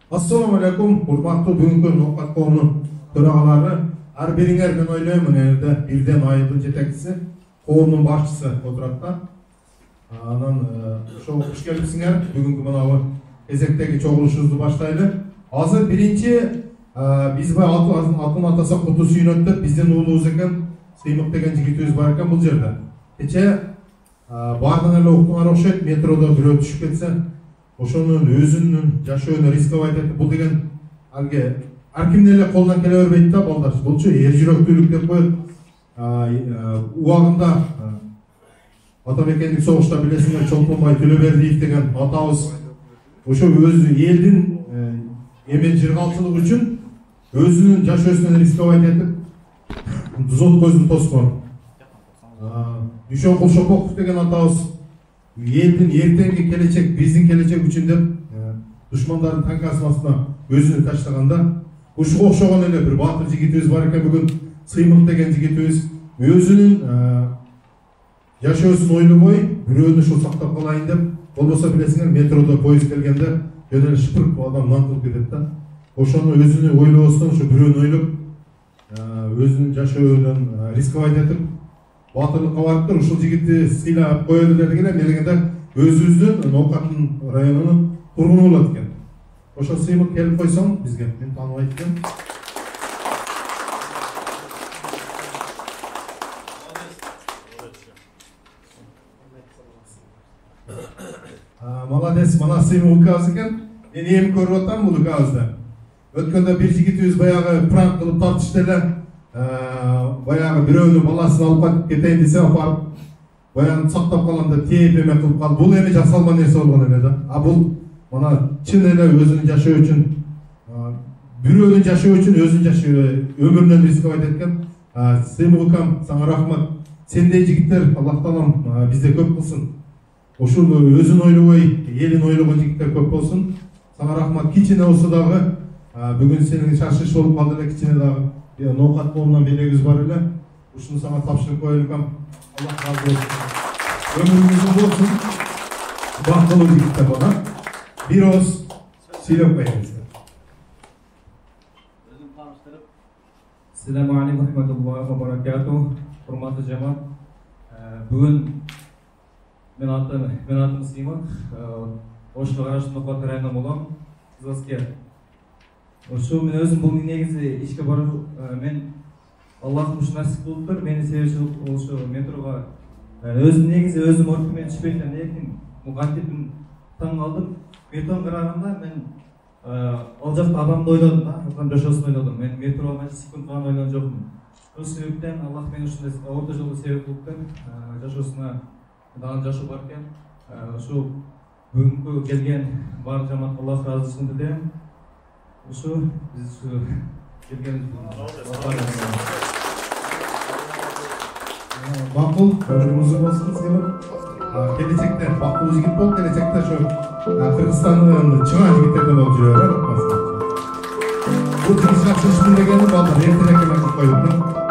Assalamu alaikum, urmatlı бүгүнкү ноқат коомунун төрагалары. Ар бириңер мен ойлоймун, элде бирден айылдын жетекчиси, коомдун башчысы отурат да. Анан ошо куш келипсиңер, бүгүнкү мынабу кезектеги чогулушубузду баштайлы. Азыр биринчи биз атын атасак куту сүйүнөт деп биздин уулубуз экен, Сыймык деген жигитибиз бар экен бул жерде. Кече бардыгы эле уктуңар окшойт, метродо бирөө түшүп кетсе, ошонун өзүнүн жашоону рисковать этип, бул деген алги ар кимдин эле колунан келе бербейт да балдар. Булчу эр жүрөктүүлүк деп коет. Убагында Атамекендик согушта билесиңер, Чолпонбай Төлөбердиев деген атабыз ошо өзү элдин эмен жыргалчылык үчүн өзүнүн жашоосун рисковать этип зот көзүн тоскон. Дүйшөн Кулшопоков деген атабыз элдин эртеңки келечек, биздин келечек үчүн деп душмандардын танкасынын астына өзүнү таштаганда, ушуга окшогон эле бир баатыр жигитибиз бар экен бүгүн, Сыймык деген жигитибиз өзүнүн жашоосун ойлобой, бирөөнү ушул сактап калайын деп, болбосо билесиңер, метродо поезд келгенде жөн эле шыпырып адам нантылып кетет да. Ошону өзүнү ойлобостон ушу бирөөнү ойлоп, өзүнүн жашоодон рисковать этип, батырлыкка барыптыр. Ушул жигитти сыйлап коелу дегенде мелегенде өзүбүздүн Ноокатын районунун тургуну болот экен. Ошо Сыймык келип койсоң бизге, мен тааныбайт экем. Молодец, мана Сыймык указ экен. Мен эми көрүп атам бул указды. Өткөндө бир жигитибиз баягы пранк кылып тартышты эле. Баягы бирөөнүн баласын алып кетейин десе, апарып баягы сактап калганда тээп эме кылып калды. Бул эми жасалма нерсе болгон эле да. Бул мана чын эле өзүнүн жашоо үчүн, бирөөнүн жашоо үчүн өзүнүн жашоо өмүрүнөн рисковать эткен. Сыймык укам, сага рахмат. Сендей жигиттер Аллах таалам бизде көп кылсын. Ушул өзүн ойлобой, элин ойлогон жигиттер көп болсун. Сага рахмат. Кичине болсо дагы бүгүн сенин шашыш болуп калды эле, кичине дагы Ноокат коомунан белегибиз бар эле. Ушуну сага тапшырып коелу укам. Аллах разы болсун. Өмүрүңүз uzun болсун. Бактылуу жигиттер бана. Bir oz söylep koyarız. Selamun aleyküm rahmetullahi ve berekatuhu. Hurmatlı cemaat. Bugün men atım Sıymak. Oşlu Garaşlı Ноокат районунан болом. Кызыласкер. Ошо мен өзүм бул негизи ишке баруу, мен Аллахтын ушул насип кылыптыр. Мени себепчи ошо метрого өзүм негизи өзүм оркум менен түшпөйт элем. Лектин бул кантип таң калдым. Метрон караганда мен ал жакта адамды ойлодум да, адам жашоосун ойлодум. Мен метрого секунд гана ойлогон жокмун. Ошол себептен Аллах мени ушундай орто жолго себеп кылыптыр. Жашоосуна дагы жашоо бар экен. Ошо бүгүнкү келген бар жамаатка Аллах ыраазы болсун дилейм. Ошо биз келгенибиз Бакыл, өмүрүңүз болсун сыйлап. Келечекте бактылуу жигит болуп, келечекте ошо Кыргызстандын чыңа жигиттерден болуп жүрөбүз. Бул жигит жакшы ишин дегени балдар эртерээк эме кылып коюптур.